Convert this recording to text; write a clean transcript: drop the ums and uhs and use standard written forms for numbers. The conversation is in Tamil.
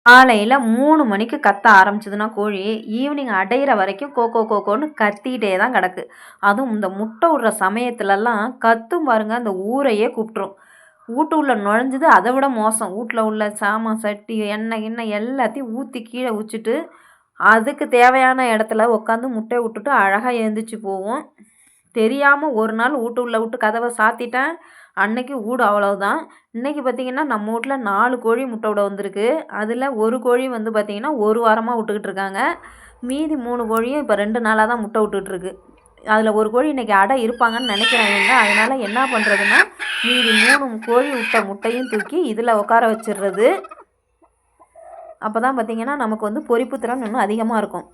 காலையில் 3 மணிக்கு கத்த ஆரம்பிச்சதுன்னா கோழி ஈவினிங் அடையிற வரைக்கும் கோகோன்னு கத்திக்கிட்டே தான் கிடக்கு. அதுவும் இந்த முட்டை விடுற சமயத்துலலாம் கத்தும் பாருங்க, அந்த ஊரையே கூப்பிட்ரும். வீட்டு உள்ள நுழைஞ்சது அதை விட மோசம். வீட்டில் உள்ள சாமான் சட்டி எண்ணெய் கிண்ணெய் எல்லாத்தையும் ஊற்றி கீழே வச்சுட்டு அதுக்கு தேவையான இடத்துல உட்காந்து முட்டையை விட்டுட்டு அழகாக எழுந்திரிச்சு போகும். தெரியாமல் ஒரு நாள் வீட்டு உள்ள விட்டு கதவை சாத்திட்டேன். அன்னைக்கு வீடு அவ்வளவுதான். இன்றைக்கி பார்த்திங்கன்னா நம்ம வீட்டில் 4 கோழி முட்டை விட வந்திருக்கு. அதில் ஒரு கோழி வந்து பார்த்திங்கன்னா ஒரு வாரமாக விட்டுக்கிட்டு இருக்காங்க. மீதி 3 கோழியும் இப்போ 2 நாளாக தான் முட்டை விட்டுட்ருக்கு. அதில் ஒரு கோழி இன்றைக்கி அடை இருப்பாங்கன்னு நினைக்கிறாங்க. அதனால் என்ன பண்ணுறதுன்னா, மீதி 3 கோழி விட்ட முட்டையும் தூக்கி இதில் உட்கார வச்சிடுறது. அப்போ தான் பார்த்திங்கன்னா நமக்கு வந்து பொரிப்பு திறன் இன்னும் அதிகமாக இருக்கும்.